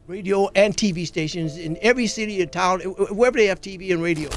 radio and TV stations in every city or town, wherever they have TV and radio.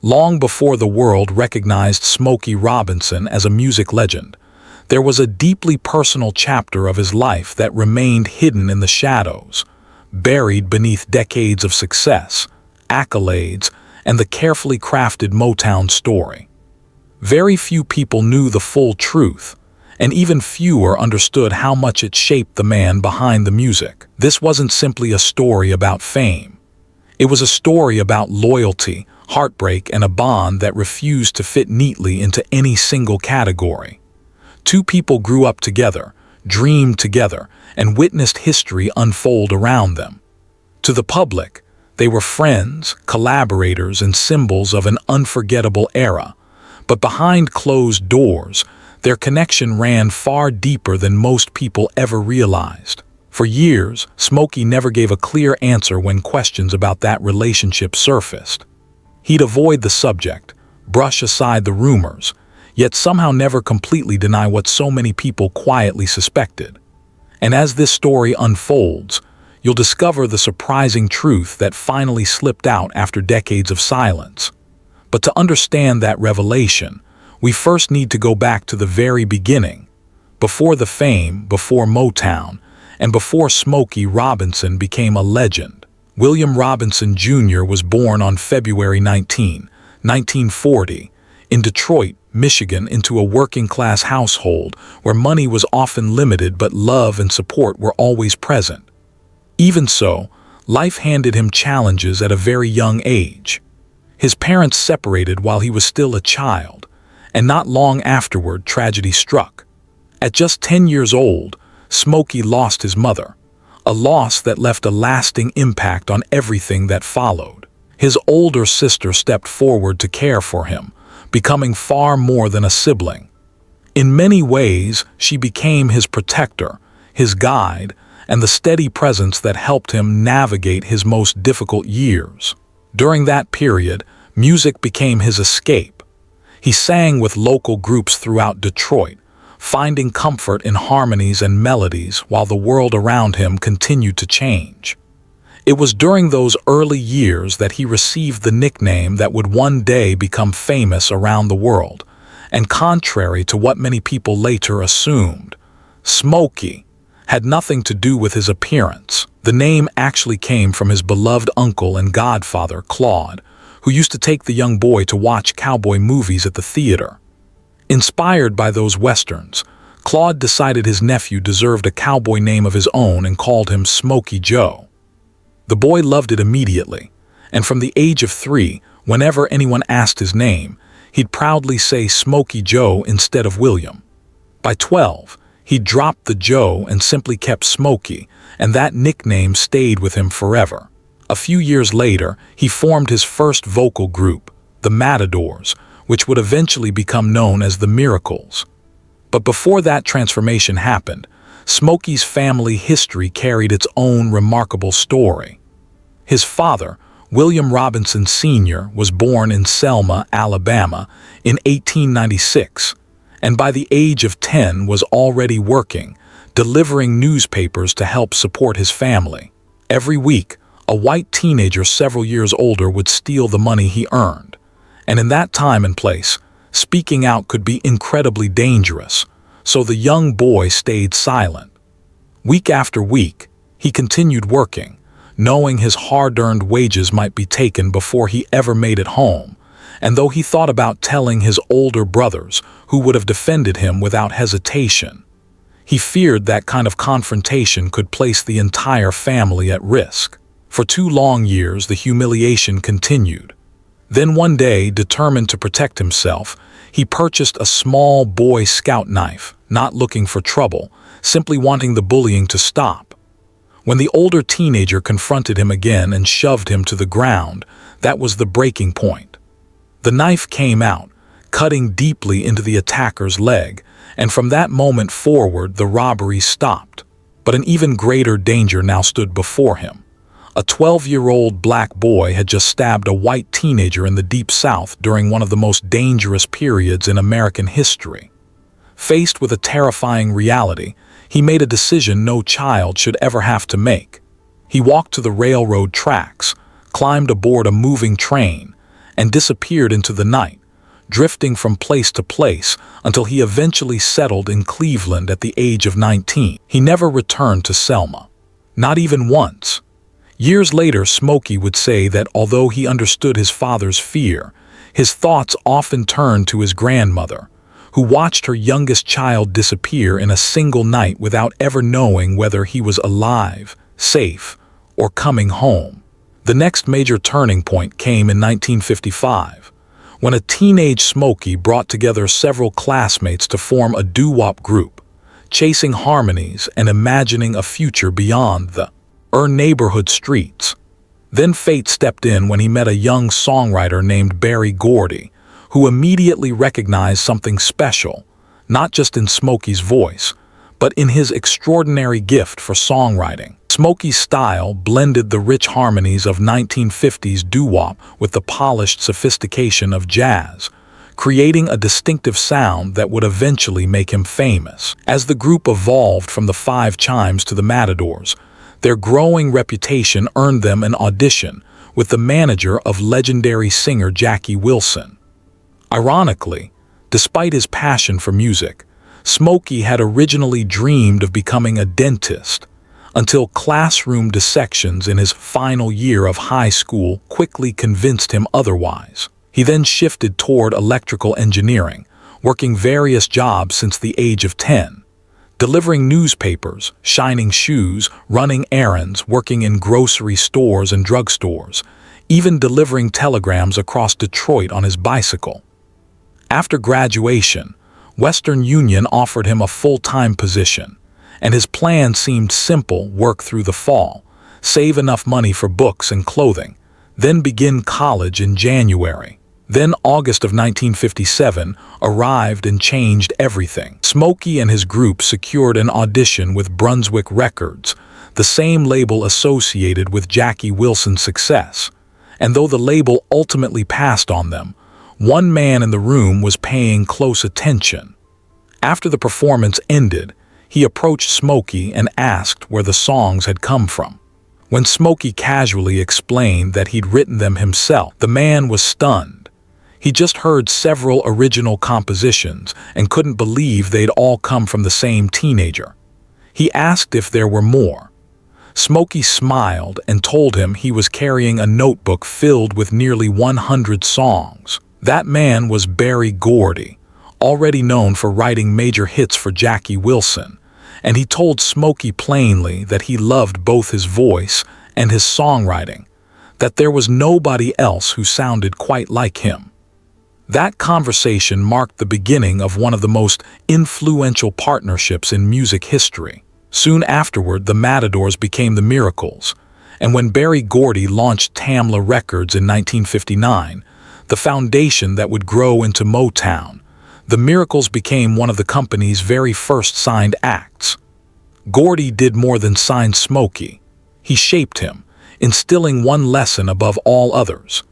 Long before the world recognized Smokey Robinson as a music legend, there was a deeply personal chapter of his life that remained hidden in the shadows, buried beneath decades of success, accolades, and the carefully crafted Motown story. Very few people knew the full truth, and even fewer understood how much it shaped the man behind the music. This wasn't simply a story about fame. It was a story about loyalty, heartbreak, and a bond that refused to fit neatly into any single category. Two people grew up together, dreamed together, and witnessed history unfold around them. To the public, they were friends, collaborators, and symbols of an unforgettable era. But behind closed doors, their connection ran far deeper than most people ever realized. For years, Smokey never gave a clear answer when questions about that relationship surfaced. He'd avoid the subject, brush aside the rumors, yet somehow never completely deny what so many people quietly suspected. And as this story unfolds, you'll discover the surprising truth that finally slipped out after decades of silence. But to understand that revelation, we first need to go back to the very beginning, before the fame, before Motown, and before Smokey Robinson became a legend. William Robinson Jr. was born on February 19, 1940, in Detroit, Michigan, into a working-class household where money was often limited but love and support were always present. Even so, life handed him challenges at a very young age. His parents separated while he was still a child, and not long afterward tragedy struck. At just 10 years old, Smokey lost his mother, a loss that left a lasting impact on everything that followed. His older sister stepped forward to care for him, becoming far more than a sibling. In many ways, she became his protector, his guide, and the steady presence that helped him navigate his most difficult years. During that period, music became his escape. He sang with local groups throughout Detroit, finding comfort in harmonies and melodies while the world around him continued to change. It was during those early years that he received the nickname that would one day become famous around the world, and contrary to what many people later assumed, Smokey had nothing to do with his appearance. The name actually came from his beloved uncle and godfather, Claude, who used to take the young boy to watch cowboy movies at the theater. Inspired by those westerns, Claude decided his nephew deserved a cowboy name of his own and called him Smokey Joe. The boy loved it immediately, and from the age of 3, whenever anyone asked his name, he'd proudly say Smokey Joe instead of William. By 12, he dropped the Joe and simply kept Smokey, and that nickname stayed with him forever. A few years later, he formed his first vocal group, the Matadors, which would eventually become known as the Miracles. But before that transformation happened, Smokey's family history carried its own remarkable story. His father, William Robinson Sr., was born in Selma, Alabama, in 1896, and by the age of 10 was already working, delivering newspapers to help support his family. Every week, a white teenager several years older would steal the money he earned. And in that time and place, speaking out could be incredibly dangerous, so the young boy stayed silent. Week after week, he continued working, knowing his hard-earned wages might be taken before he ever made it home, and though he thought about telling his older brothers, who would have defended him without hesitation, he feared that kind of confrontation could place the entire family at risk. For 2 long years, the humiliation continued. Then one day, determined to protect himself, he purchased a small Boy Scout knife, not looking for trouble, simply wanting the bullying to stop. When the older teenager confronted him again and shoved him to the ground, that was the breaking point. The knife came out, cutting deeply into the attacker's leg, and from that moment forward, the robbery stopped. But an even greater danger now stood before him. A 12-year-old black boy had just stabbed a white teenager in the Deep South during one of the most dangerous periods in American history. Faced with a terrifying reality, he made a decision no child should ever have to make. He walked to the railroad tracks, climbed aboard a moving train, and disappeared into the night, drifting from place to place until he eventually settled in Cleveland at the age of 19. He never returned to Selma, not even once. Years later, Smokey would say that although he understood his father's fear, his thoughts often turned to his grandmother, who watched her youngest child disappear in a single night without ever knowing whether he was alive, safe, or coming home. The next major turning point came in 1955, when a teenage Smokey brought together several classmates to form a doo-wop group, chasing harmonies and imagining a future beyond the neighborhood streets. Then fate stepped in when he met a young songwriter named Berry Gordy, who immediately recognized something special, not just in Smokey's voice, but in his extraordinary gift for songwriting. Smokey's style blended the rich harmonies of 1950s doo-wop with the polished sophistication of jazz, creating a distinctive sound that would eventually make him famous. As the group evolved from the Five Chimes to the Matadors, their growing reputation earned them an audition with the manager of legendary singer Jackie Wilson. Ironically, despite his passion for music, Smokey had originally dreamed of becoming a dentist, until classroom dissections in his final year of high school quickly convinced him otherwise. He then shifted toward electrical engineering, working various jobs since the age of 10. Delivering newspapers, shining shoes, running errands, working in grocery stores and drugstores, even delivering telegrams across Detroit on his bicycle. After graduation, Western Union offered him a full-time position, and his plan seemed simple: work through the fall, save enough money for books and clothing, then begin college in January. Then August of 1957 arrived and changed everything. Smokey and his group secured an audition with Brunswick Records, the same label associated with Jackie Wilson's success. And though the label ultimately passed on them, one man in the room was paying close attention. After the performance ended, he approached Smokey and asked where the songs had come from. When Smokey casually explained that he'd written them himself, the man was stunned. He just heard several original compositions and couldn't believe they'd all come from the same teenager. He asked if there were more. Smokey smiled and told him he was carrying a notebook filled with nearly 100 songs. That man was Berry Gordy, already known for writing major hits for Jackie Wilson, and he told Smokey plainly that he loved both his voice and his songwriting, that there was nobody else who sounded quite like him. That conversation marked the beginning of one of the most influential partnerships in music history. Soon afterward, the Matadors became the Miracles, and when Berry Gordy launched Tamla Records in 1959, the foundation that would grow into Motown, the Miracles became one of the company's very first signed acts. Gordy did more than sign Smokey. He shaped him, instilling one lesson above all others: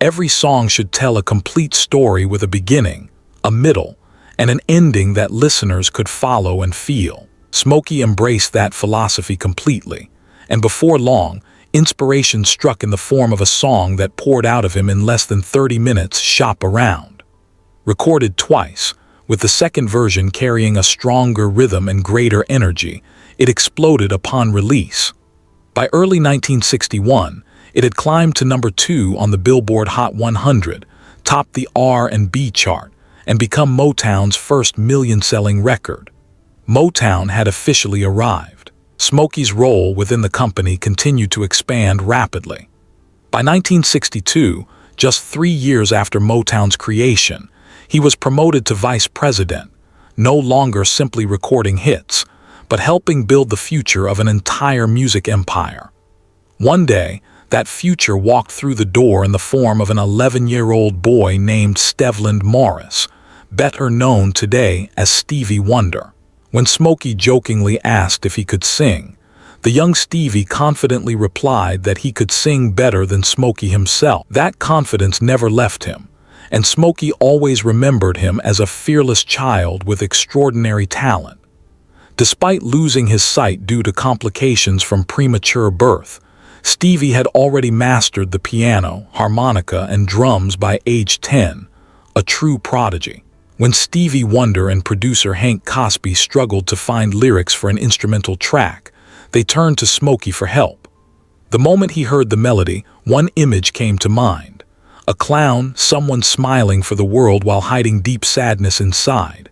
every song should tell a complete story with a beginning, a middle, and an ending that listeners could follow and feel. Smokey embraced that philosophy completely, and before long, inspiration struck in the form of a song that poured out of him in less than 30 minutes. Shop Around. Recorded twice, with the second version carrying a stronger rhythm and greater energy, it exploded upon release. By early 1961, it had climbed to number 2 on the Billboard Hot 100, topped the R&B chart, and become Motown's first million-selling record. Motown had officially arrived. Smokey's role within the company continued to expand rapidly. By 1962, just 3 years after Motown's creation, he was promoted to vice president, no longer simply recording hits, but helping build the future of an entire music empire. One day, that future walked through the door in the form of an 11-year-old boy named Stevland Morris, better known today as Stevie Wonder. When Smokey jokingly asked if he could sing, the young Stevie confidently replied that he could sing better than Smokey himself. That confidence never left him, and Smokey always remembered him as a fearless child with extraordinary talent. Despite losing his sight due to complications from premature birth, Stevie had already mastered the piano, harmonica, and drums by age 10, a true prodigy. When Stevie Wonder and producer Hank Cosby struggled to find lyrics for an instrumental track, they turned to Smokey for help. The moment he heard the melody, one image came to mind: a clown, someone smiling for the world while hiding deep sadness inside.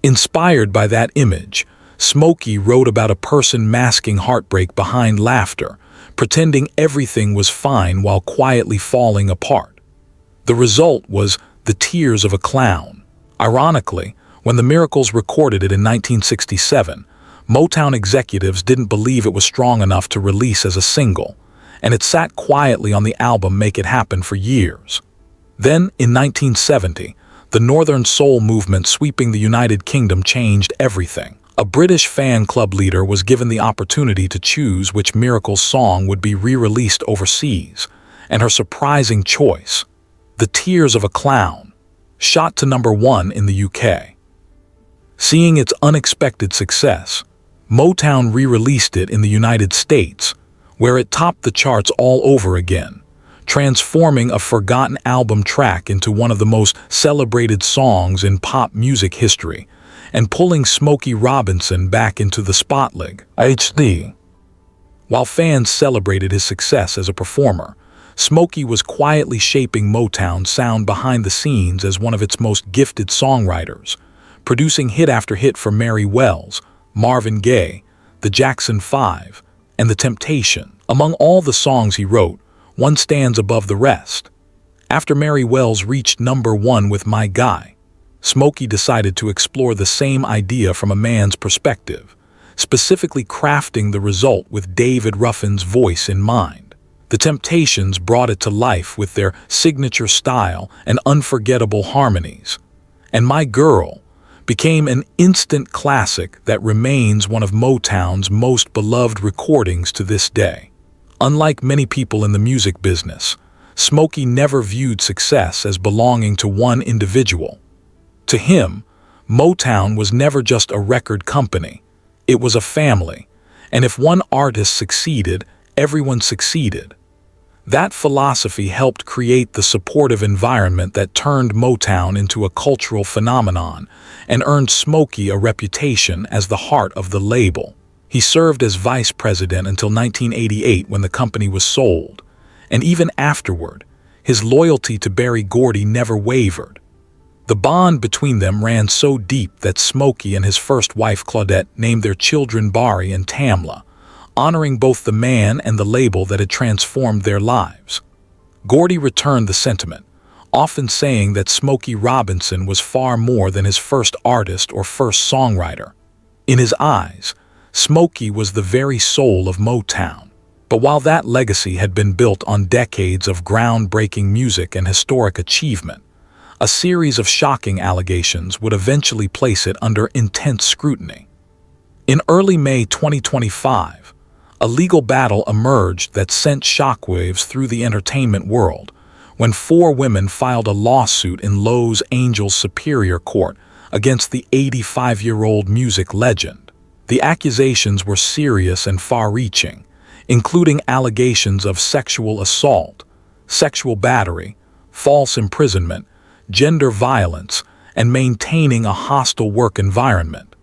Inspired by that image, Smokey wrote about a person masking heartbreak behind laughter, pretending everything was fine while quietly falling apart. The result was The Tears of a Clown. Ironically, when the Miracles recorded it in 1967, Motown executives didn't believe it was strong enough to release as a single, and it sat quietly on the album Make It Happen for years. Then, in 1970, the Northern Soul movement sweeping the United Kingdom changed everything. A British fan club leader was given the opportunity to choose which Miracles song would be re-released overseas, and her surprising choice, The Tears of a Clown, shot to #1 in the UK. Seeing its unexpected success, Motown re-released it in the United States, where it topped the charts all over again, transforming a forgotten album track into one of the most celebrated songs in pop music history, and pulling Smokey Robinson back into the spotlight. HD. While fans celebrated his success as a performer, Smokey was quietly shaping Motown's sound behind the scenes as one of its most gifted songwriters, producing hit after hit for Mary Wells, Marvin Gaye, the Jackson 5, and The Temptations. Among all the songs he wrote, one stands above the rest. After Mary Wells reached #1 with My Guy, Smokey decided to explore the same idea from a man's perspective, specifically crafting the result with David Ruffin's voice in mind. The Temptations brought it to life with their signature style and unforgettable harmonies, and My Girl became an instant classic that remains one of Motown's most beloved recordings to this day. Unlike many people in the music business, Smokey never viewed success as belonging to one individual. To him, Motown was never just a record company, it was a family, and if one artist succeeded, everyone succeeded. That philosophy helped create the supportive environment that turned Motown into a cultural phenomenon and earned Smokey a reputation as the heart of the label. He served as vice president until 1988 when the company was sold, and even afterward, his loyalty to Berry Gordy never wavered. The bond between them ran so deep that Smokey and his first wife Claudette named their children Bari and Tamla, honoring both the man and the label that had transformed their lives. Gordy returned the sentiment, often saying that Smokey Robinson was far more than his first artist or first songwriter. In his eyes, Smokey was the very soul of Motown. But while that legacy had been built on decades of groundbreaking music and historic achievement, a series of shocking allegations would eventually place it under intense scrutiny. In early May 2025, a legal battle emerged that sent shockwaves through the entertainment world when 4 women filed a lawsuit in Los Angeles Superior Court against the 85-year-old music legend. The accusations were serious and far-reaching, including allegations of sexual assault, sexual battery, false imprisonment, gender violence, and maintaining a hostile work environment.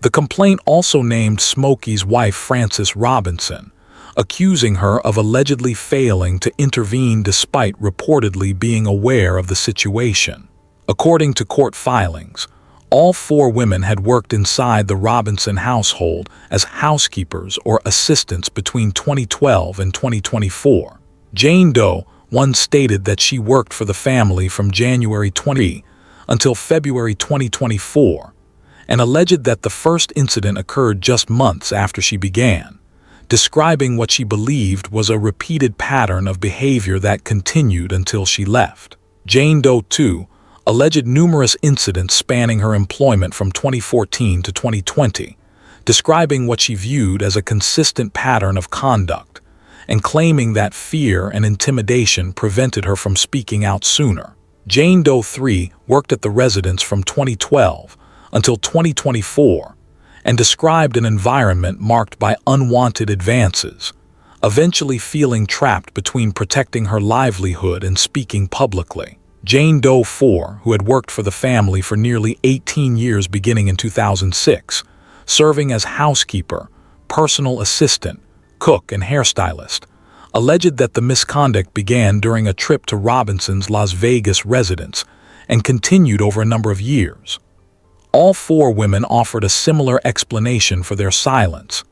The complaint also named Smokey's wife Frances Robinson, accusing her of allegedly failing to intervene despite reportedly being aware of the situation. According to court filings, all 4 women had worked inside the Robinson household as housekeepers or assistants between 2012 and 2024. Jane Doe once stated that she worked for the family from January 20 until February 2024, and alleged that the first incident occurred just months after she began, describing what she believed was a repeated pattern of behavior that continued until she left. Jane Doe, too, alleged numerous incidents spanning her employment from 2014 to 2020, describing what she viewed as a consistent pattern of conduct, and claiming that fear and intimidation prevented her from speaking out sooner. Jane Doe 3 worked at the residence from 2012 until 2024 and described an environment marked by unwanted advances, eventually feeling trapped between protecting her livelihood and speaking publicly. Jane Doe 4, who had worked for the family for nearly 18 years beginning in 2006, serving as housekeeper, personal assistant, cook, and hairstylist, alleged that the misconduct began during a trip to Robinson's Las Vegas residence and continued over a number of years. All four women offered a similar explanation for their silence.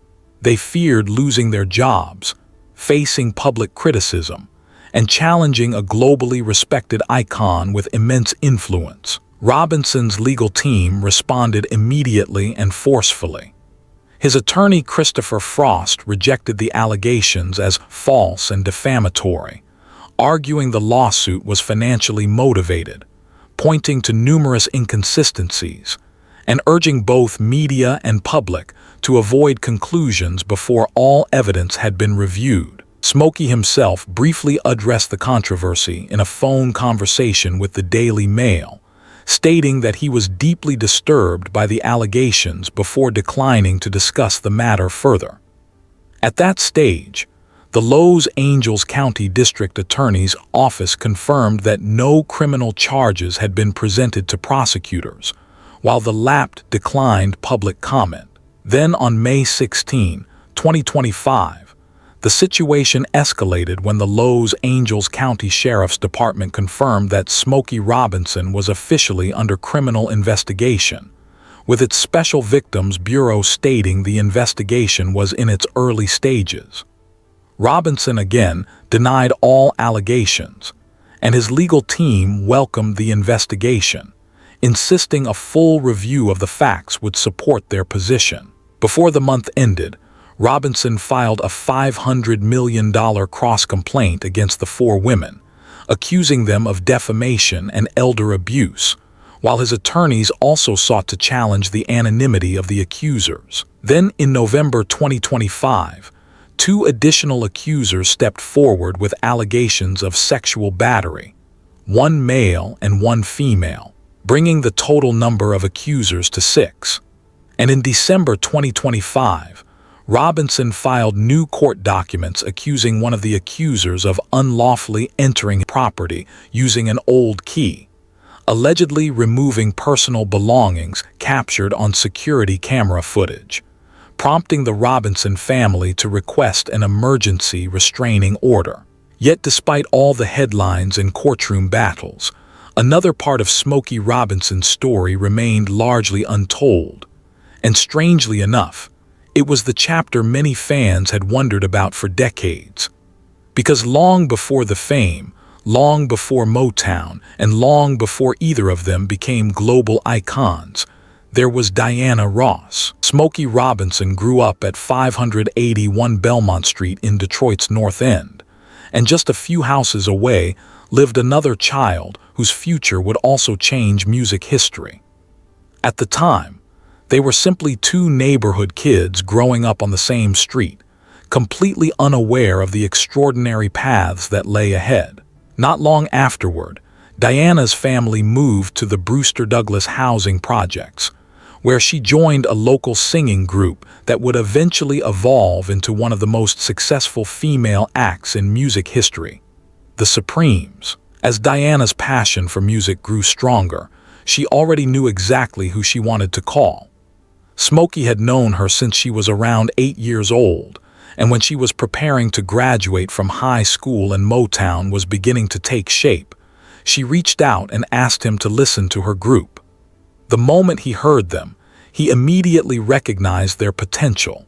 They feared losing their jobs, facing public criticism, and challenging a globally respected icon with immense influence. Robinson's legal team responded immediately and forcefully. His attorney, Christopher Frost, rejected the allegations as false and defamatory, arguing the lawsuit was financially motivated, pointing to numerous inconsistencies, and urging both media and public to avoid conclusions before all evidence had been reviewed. Smokey himself briefly addressed the controversy in a phone conversation with the Daily Mail, stating that he was deeply disturbed by the allegations before declining to discuss the matter further. At that stage, the Los Angeles County District Attorney's Office confirmed that no criminal charges had been presented to prosecutors, while the LAPD declined public comment. Then on May 16, 2025, the situation escalated when the Los Angeles County Sheriff's Department confirmed that Smokey Robinson was officially under criminal investigation, with its Special Victims Bureau stating the investigation was in its early stages. Robinson again denied all allegations, and his legal team welcomed the investigation, insisting a full review of the facts would support their position. Before the month ended, Robinson filed a $500 million cross-complaint against the four women, accusing them of defamation and elder abuse, while his attorneys also sought to challenge the anonymity of the accusers. Then, in November 2025, two additional accusers stepped forward with allegations of sexual battery, one male and one female, bringing the total number of accusers to 6. And in December 2025, Robinson filed new court documents accusing one of the accusers of unlawfully entering property using an old key, allegedly removing personal belongings captured on security camera footage, prompting the Robinson family to request an emergency restraining order. Yet despite all the headlines and courtroom battles, another part of Smokey Robinson's story remained largely untold, and strangely enough, it was the chapter many fans had wondered about for decades. Because long before the fame, long before Motown, and long before either of them became global icons, there was Diana Ross. Smokey Robinson grew up at 581 Belmont Street in Detroit's North End, and just a few houses away lived another child whose future would also change music history. At the time, they were simply two neighborhood kids growing up on the same street, completely unaware of the extraordinary paths that lay ahead. Not long afterward, Diana's family moved to the Brewster Douglas housing projects, where she joined a local singing group that would eventually evolve into one of the most successful female acts in music history, the Supremes. As Diana's passion for music grew stronger, she already knew exactly who she wanted to call. Smokey had known her since she was around 8 years old, and when she was preparing to graduate from high school and Motown was beginning to take shape, she reached out and asked him to listen to her group. The moment he heard them, he immediately recognized their potential.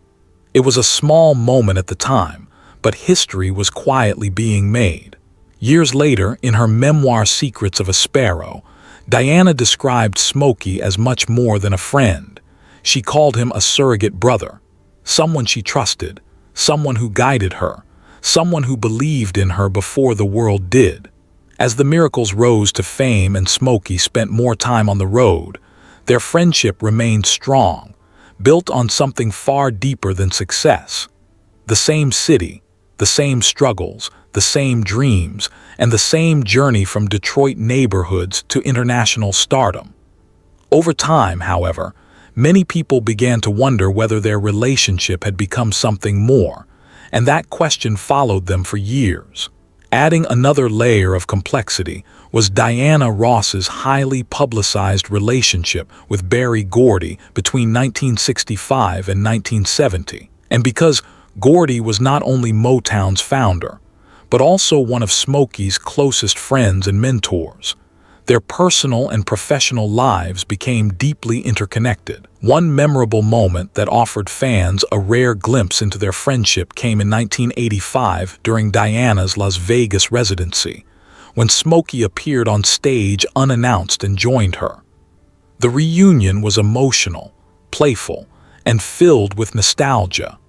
It was a small moment at the time, but history was quietly being made. Years later, in her memoir Secrets of a Sparrow, Diana described Smokey as much more than a friend. She called him a surrogate brother, someone she trusted, someone who guided her, someone who believed in her before the world did. As the Miracles rose to fame and Smokey spent more time on the road, their friendship remained strong, built on something far deeper than success. The same city, the same struggles, the same dreams, and the same journey from Detroit neighborhoods to international stardom. Over time, however, many people began to wonder whether their relationship had become something more, and that question followed them for years. Adding another layer of complexity was Diana Ross's highly publicized relationship with Berry Gordy between 1965 and 1970. And because Gordy was not only Motown's founder, but also one of Smokey's closest friends and mentors, their personal and professional lives became deeply interconnected. One memorable moment that offered fans a rare glimpse into their friendship came in 1985 during Diana's Las Vegas residency, when Smokey appeared on stage unannounced and joined her. The reunion was emotional, playful, and filled with nostalgia.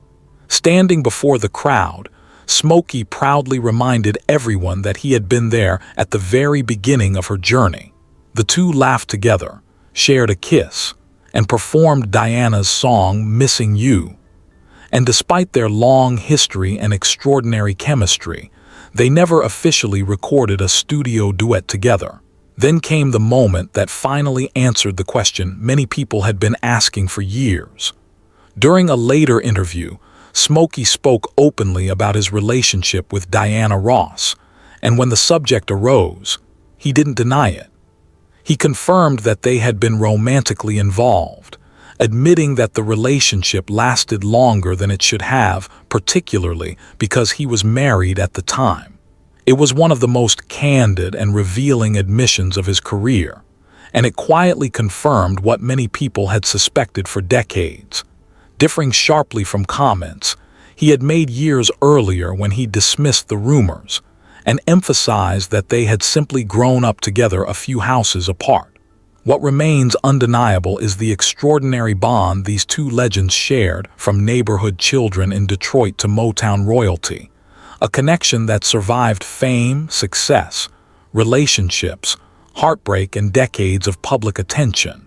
Standing before the crowd, Smokey proudly reminded everyone that he had been there at the very beginning of her journey. The two laughed together, shared a kiss, and performed Diana's song "Missing You." And despite their long history and extraordinary chemistry, they never officially recorded a studio duet together. Then came the moment that finally answered the question many people had been asking for years. During a later interview, Smokey spoke openly about his relationship with Diana Ross, and when the subject arose, he didn't deny it. He confirmed that they had been romantically involved, admitting that the relationship lasted longer than it should have, particularly because he was married at the time. It was one of the most candid and revealing admissions of his career, and it quietly confirmed what many people had suspected for decades. Differing sharply from comments he had made years earlier when he dismissed the rumors and emphasized that they had simply grown up together a few houses apart. What remains undeniable is the extraordinary bond these two legends shared, from neighborhood children in Detroit to Motown royalty, a connection that survived fame, success, relationships, heartbreak, and decades of public attention.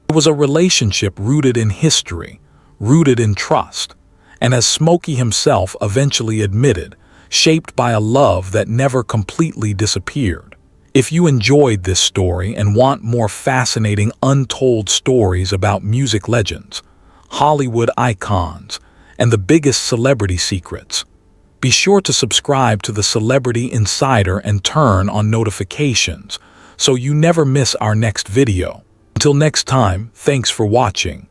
It was a relationship rooted in history, rooted in trust, and as Smokey himself eventually admitted, shaped by a love that never completely disappeared. If you enjoyed this story and want more fascinating untold stories about music legends, Hollywood icons, and the biggest celebrity secrets, be sure to subscribe to the Celebrity Insider and turn on notifications so you never miss our next video. Until next time, thanks for watching.